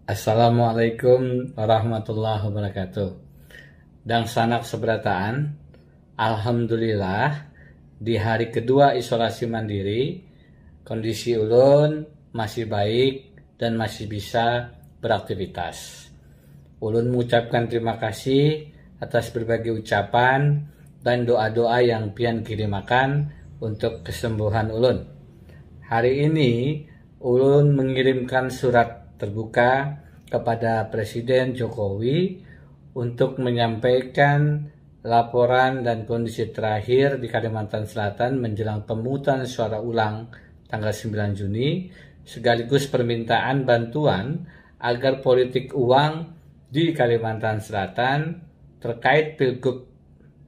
Assalamualaikum warahmatullahi wabarakatuh. Dan sanak seberataan, alhamdulillah di hari kedua isolasi mandiri, kondisi ulun masih baik dan masih bisa beraktivitas. Ulun mengucapkan terima kasih atas berbagai ucapan dan doa-doa yang pian kirimakan untuk kesembuhan ulun. Hari ini ulun mengirimkan surat terbuka kepada Presiden Jokowi untuk menyampaikan laporan dan kondisi terakhir di Kalimantan Selatan menjelang pemungutan suara ulang tanggal 9 Juni, sekaligus permintaan bantuan agar politik uang di Kalimantan Selatan terkait pilgub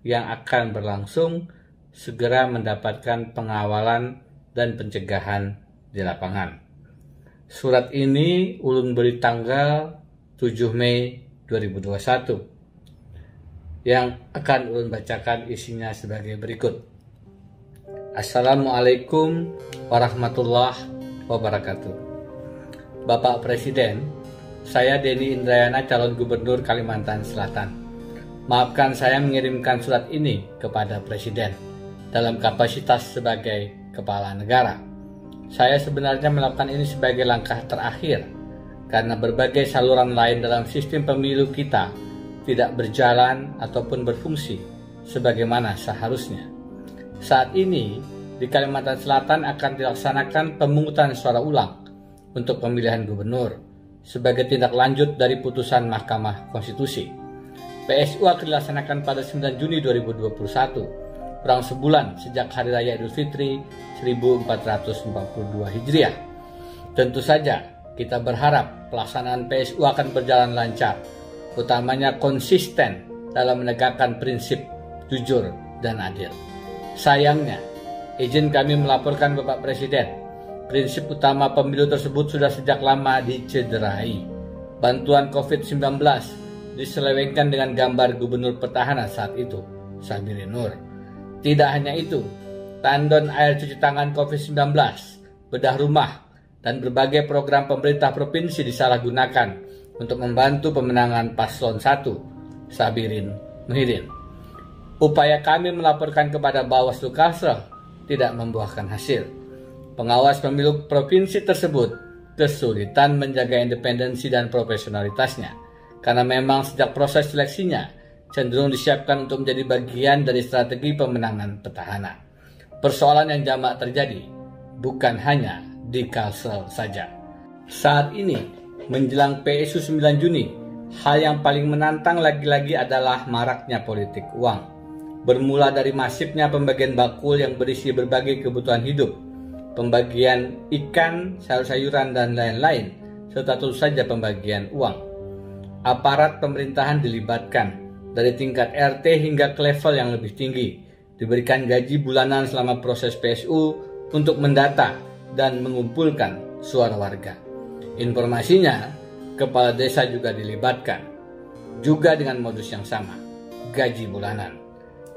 yang akan berlangsung segera mendapatkan pengawalan dan pencegahan di lapangan. Surat ini ulun beri tanggal 7 Mei 2021 yang akan ulun bacakan isinya sebagai berikut. Assalamualaikum warahmatullahi wabarakatuh. Bapak Presiden, saya Denny Indrayana, calon gubernur Kalimantan Selatan. Maafkan saya mengirimkan surat ini kepada Presiden dalam kapasitas sebagai kepala negara. Saya sebenarnya melakukan ini sebagai langkah terakhir karena berbagai saluran lain dalam sistem pemilu kita tidak berjalan ataupun berfungsi sebagaimana seharusnya. Saat ini di Kalimantan Selatan akan dilaksanakan pemungutan suara ulang untuk pemilihan gubernur sebagai tindak lanjut dari putusan Mahkamah Konstitusi. PSU akan dilaksanakan pada 9 Juni 2021. Kurang sebulan sejak Hari Raya Idul Fitri 1442 Hijriah. Tentu saja kita berharap pelaksanaan PSU akan berjalan lancar, utamanya konsisten dalam menegakkan prinsip jujur dan adil. Sayangnya, izin kami melaporkan Bapak Presiden, prinsip utama pemilu tersebut sudah sejak lama dicederai. Bantuan COVID-19 diselewengkan dengan gambar gubernur petahana saat itu, Sabirin Nur. Tidak hanya itu, tandon air cuci tangan COVID-19, bedah rumah, dan berbagai program pemerintah provinsi disalahgunakan untuk membantu pemenangan paslon 1, Sabirin Muhyiddin. Upaya kami melaporkan kepada Bawaslu Kalsel tidak membuahkan hasil. Pengawas pemilu provinsi tersebut kesulitan menjaga independensi dan profesionalitasnya, karena memang sejak proses seleksinya cenderung disiapkan untuk menjadi bagian dari strategi pemenangan petahana. Persoalan yang jamak terjadi bukan hanya di Kalsel saja. Saat ini, menjelang PSU 9 Juni, hal yang paling menantang lagi-lagi adalah maraknya politik uang. Bermula dari masifnya pembagian bakul yang berisi berbagai kebutuhan hidup, pembagian ikan, sayur-sayuran, dan lain-lain, serta tentu saja pembagian uang. Aparat pemerintahan dilibatkan, dari tingkat RT hingga ke level yang lebih tinggi, diberikan gaji bulanan selama proses PSU untuk mendata dan mengumpulkan suara warga. Informasinya, kepala desa juga dilibatkan, juga dengan modus yang sama, gaji bulanan.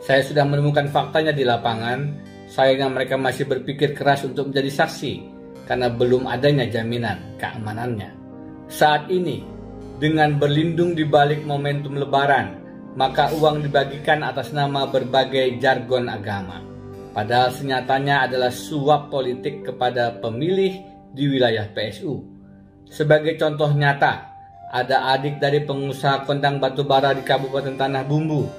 Saya sudah menemukan faktanya di lapangan, sayangnya mereka masih berpikir keras untuk menjadi saksi, karena belum adanya jaminan keamanannya. Saat ini, dengan berlindung di balik momentum lebaran, maka uang dibagikan atas nama berbagai jargon agama. Padahal senyatanya adalah suap politik kepada pemilih di wilayah PSU. Sebagai contoh nyata, ada adik dari pengusaha kondang batubara di Kabupaten Tanah Bumbu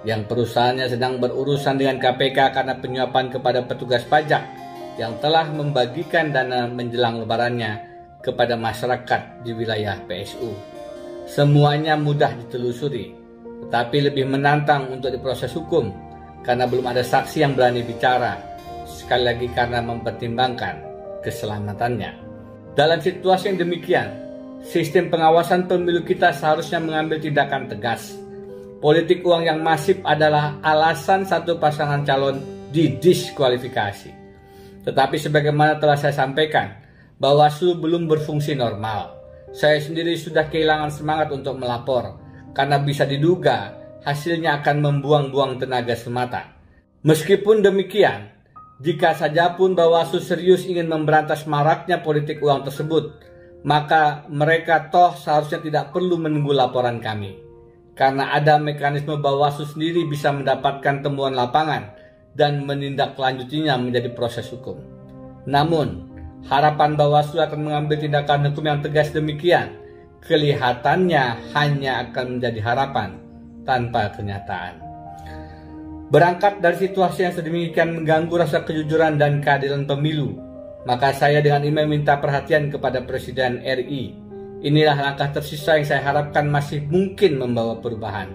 yang perusahaannya sedang berurusan dengan KPK karena penyuapan kepada petugas pajak yang telah membagikan dana menjelang lebarannya kepada masyarakat di wilayah PSU. Semuanya mudah ditelusuri, tetapi lebih menantang untuk diproses hukum karena belum ada saksi yang berani bicara, sekali lagi karena mempertimbangkan keselamatannya. Dalam situasi yang demikian, sistem pengawasan pemilu kita seharusnya mengambil tindakan tegas. Politik uang yang masif adalah alasan satu pasangan calon didiskualifikasi. Tetapi sebagaimana telah saya sampaikan, Bawaslu belum berfungsi normal. Saya sendiri sudah kehilangan semangat untuk melapor, karena bisa diduga hasilnya akan membuang-buang tenaga semata. Meskipun demikian, jika saja pun Bawaslu serius ingin memberantas maraknya politik uang tersebut, maka mereka toh seharusnya tidak perlu menunggu laporan kami, karena ada mekanisme Bawaslu sendiri bisa mendapatkan temuan lapangan dan menindaklanjutinya menjadi proses hukum. Namun, harapan Bawaslu akan mengambil tindakan hukum yang tegas demikian kelihatannya hanya akan menjadi harapan tanpa kenyataan. Berangkat dari situasi yang sedemikian mengganggu rasa kejujuran dan keadilan pemilu, maka saya dengan ini meminta perhatian kepada Presiden RI. Inilah langkah tersisa yang saya harapkan masih mungkin membawa perubahan.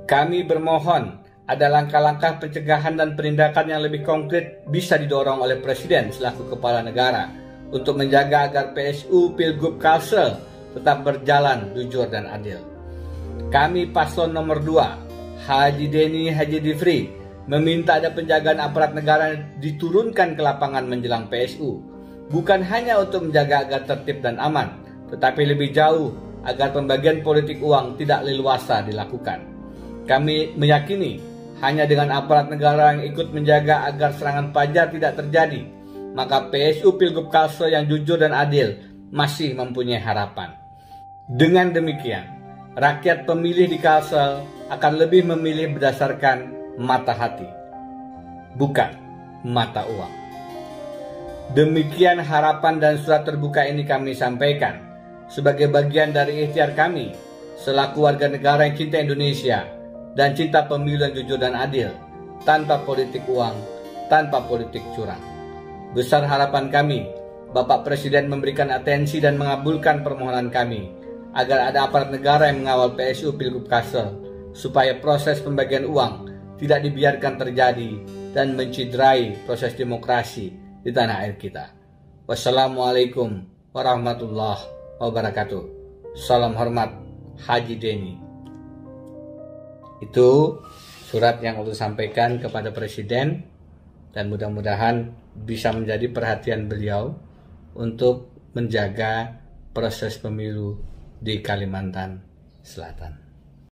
Kami bermohon ada langkah-langkah pencegahan dan penindakan yang lebih konkret bisa didorong oleh Presiden selaku Kepala Negara untuk menjaga agar PSU Pilgub Kalsel tetap berjalan jujur dan adil. Kami paslon nomor 2, Haji Deni Haji Difri, meminta ada penjagaan aparat negara diturunkan ke lapangan menjelang PSU, bukan hanya untuk menjaga agar tertib dan aman, tetapi lebih jauh agar pembagian politik uang tidak leluasa dilakukan. Kami meyakini hanya dengan aparat negara yang ikut menjaga agar serangan fajar tidak terjadi, maka PSU Pilgub Kalsel yang jujur dan adil masih mempunyai harapan. Dengan demikian, rakyat pemilih di Kalsel akan lebih memilih berdasarkan mata hati, bukan mata uang. Demikian harapan dan surat terbuka ini kami sampaikan sebagai bagian dari ikhtiar kami selaku warga negara yang cinta Indonesia dan cinta pemilu yang jujur dan adil, tanpa politik uang, tanpa politik curang. Besar harapan kami, Bapak Presiden memberikan atensi dan mengabulkan permohonan kami agar ada aparat negara yang mengawal PSU Pilgub Kalsel supaya proses pembagian uang tidak dibiarkan terjadi dan menciderai proses demokrasi di tanah air kita. Wassalamualaikum warahmatullahi wabarakatuh. Salam hormat, Haji Deni. Itu surat yang untuk sampaikan kepada Presiden dan mudah-mudahan bisa menjadi perhatian beliau untuk menjaga proses pemilu di Kalimantan Selatan.